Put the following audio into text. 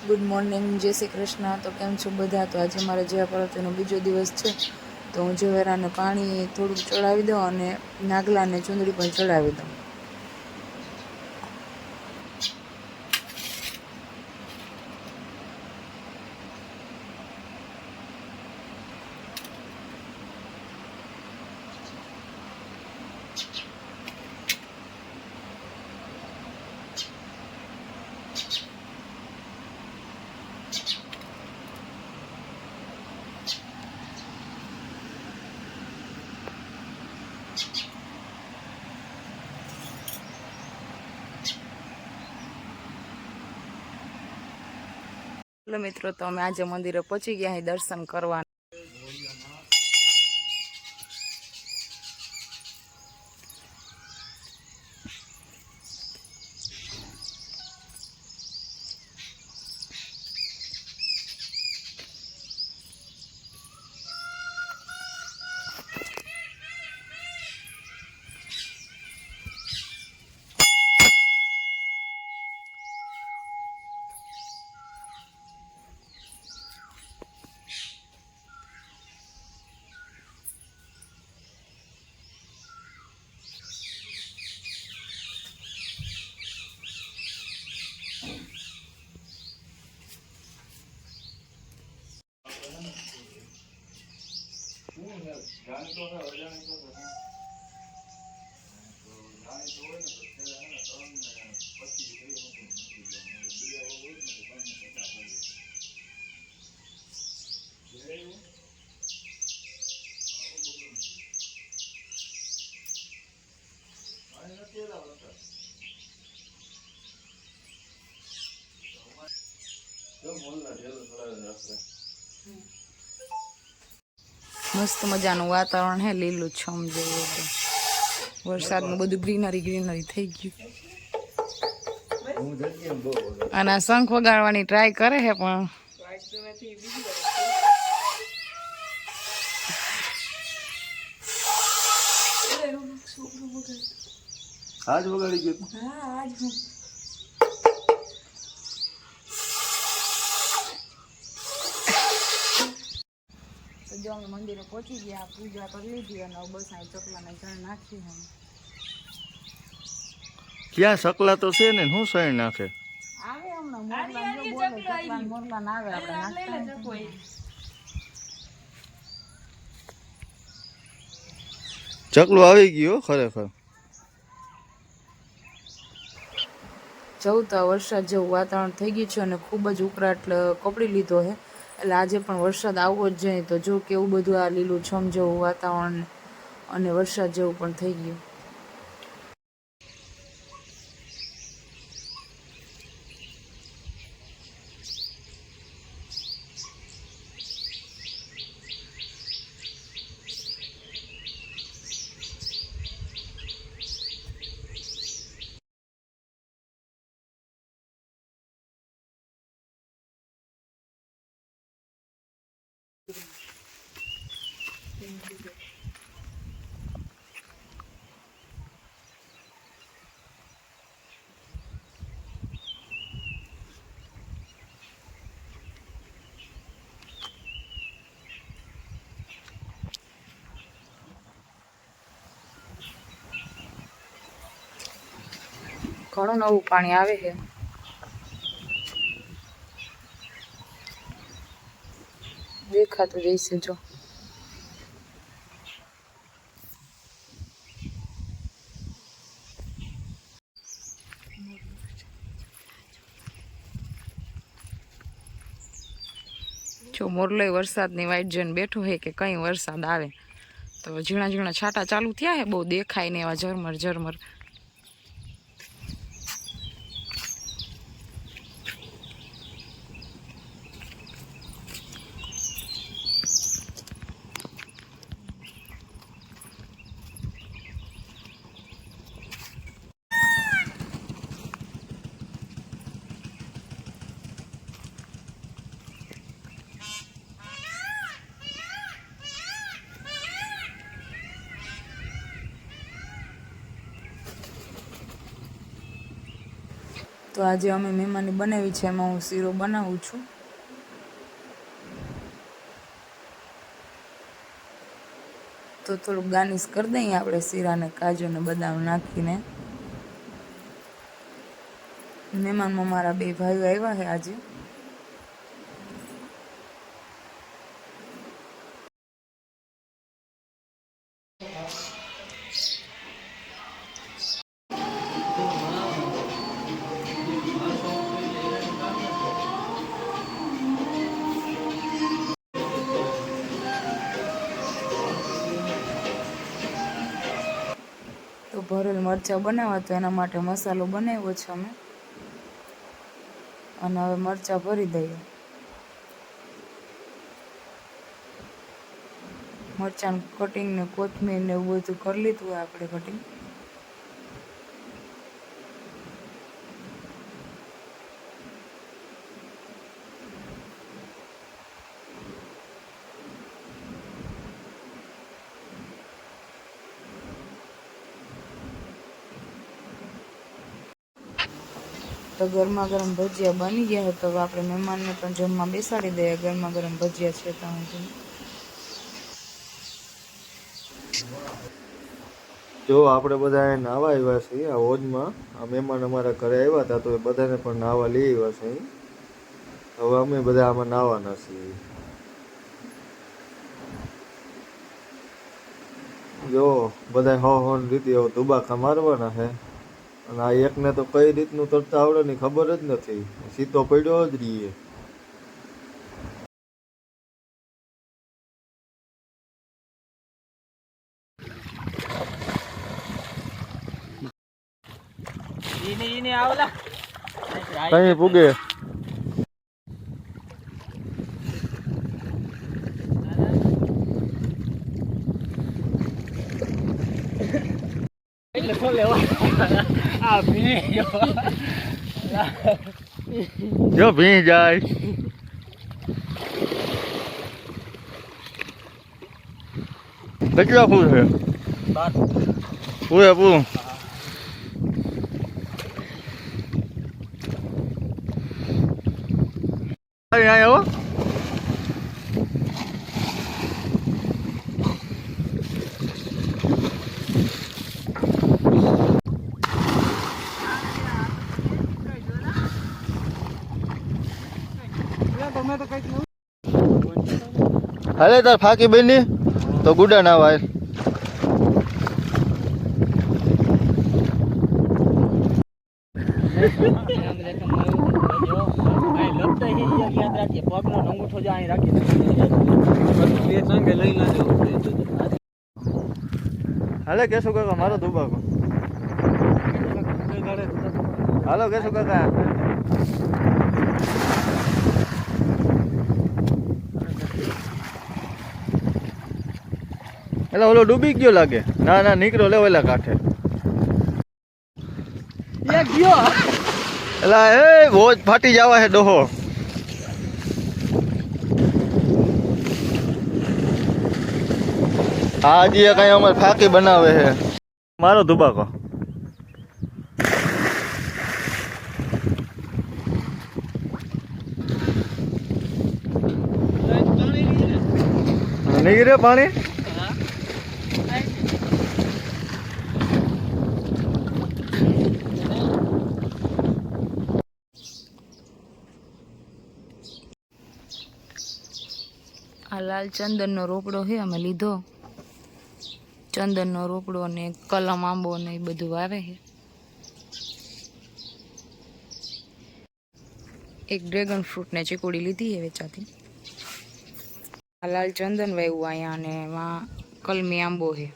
Good morning, જય શ્રી કૃષ્ણ। તો કેમ છો બધા? તો આજે મારે જયા પર્વતીનો બીજો દિવસ છે, તો હું જવેરાને પાણી થોડુંક ચડાવી દઉં અને નાગલાને ચૂંદડી પણ ચડાવી દઉં। हेलो मित्रों, तो अमे आज मंदिरे पहुंची गया हैं दर्शन करवा। मस्त मजाનું वातावरण है, લીલું છમ જેવું છે। વરસાદનું બધું ગ્રીનરી ગ્રીનરી થઈ ગયું। અને શંખ વગાડવાની ટ્રાય કરે છે પણ આજ વગાડી ગયો। હા, આજ હું તો જો અમે મંદિરે પહોંચી ગયા, પૂજા કરી લીધી અને બસ આ ચકલાને ચણ નાખી हम। ક્યાં સકલા તો છે ને, શું સણ નાખે? આવે હમણાં મોરલા જો બોલે ચકલા મોરલા ના આવે આપણે નાખતા હોય। ચકલું આવી ગયો ખરેખર। જવું તો વરસાદ જેવું વાતાવરણ થઈ ગયું છે અને ખૂબ જ ઉકળાટ કપડી લીધો છે, એટલે આજે પણ વરસાદ આવવો જ જોઈએ। તો જો કેવું બધું આ લીલું છમ જેવું વાતાવરણ અને વરસાદ જેવું પણ થઈ ગયું। ઘણું નવું પાણી આવે છે। દેખાતું જઈશે જો। જો મોરલો વરસાદની વાઈટ જોઈને બેઠો હે કે કઈ વરસાદ આવે। તો ઝીણા ઝીણા છાંટા ચાલુ થયા હે, બહુ દેખાય ને એવા ઝરમર ઝરમર। તો આજે અમે મહેમાની બનાવી છે, એમાં હું શીરો બનાવું છું. તો થોડુંક ગાર્નિશ કરી દઈએ આપણે શીરાને કાજુ ને બદામ નાખીને. મહેમાનમાં મારા 2 ભાઈઓ આવ્યા છે આજે. તો ભરેલ મરચાં બનાવવા, તો એના માટે મસાલો બનાવ્યો છે અમે. અને હવે મરચાં ભરી દઈએ. મરચાં કટિંગ ને કોથમીર ને એવું બધું કરી લીધું હોય આપણે કટિંગ. તો ગરમા ગરમ ભજીયા બની ગયા છે. તો હવે આપણે મહેમાનને પણ જમવા બેસાડી દઈએ. ગરમા ગરમ ભજીયા છે ત્યાં સુધી. જો આપણે બધા નાવા આવ્યા છીએ આ હોજમાં. આ મહેમાન અમારા ઘરે આવ્યા હતા, તો એ બધાને પણ નાવા લઈ આવ્યા છે. હવે અમે બધા આમાં નાવાના છીએ. જો બધા હો રીતે દુબાકા મારવાના છે. અને આ એકને તો કઈ રીતનું તરતા આવડે ની ખબર જ નથી, સીધો પડ્યો જ રહીએ. કઈ પૂગે જો ભી જાય. કેટલા ફૂલ છે? પૂરું. આવો હાલે તાર ફાકી બેની તો ગુડા ના વાય. હાલે કેશું કાકા મારો દુબાકો. હાલો કેશું કાકા. એટલે ઓલો ડૂબી ગયો લાગે. ના નીકળો લે ઓલા કાંઠે. એલા એ ભોજ ફાટી જવા હે ડોહો. હાજી કઈ અમારે ફાકી બનાવે છે. મારો ધુબાકો. નીકળે પાણી. આ લાલ ચંદનનો રોકડો છે અમે લીધો. ચંદનનો રોકડો ને કલમ આંબો ને એ બધું વાવે છે. એક ડ્રેગન ફ્રૂટ ને ચીકુડી લીધી છે વેચાતી. આ લાલ ચંદન વાવ્યું અહીંયા, અને એમાં કલમી આંબો છે.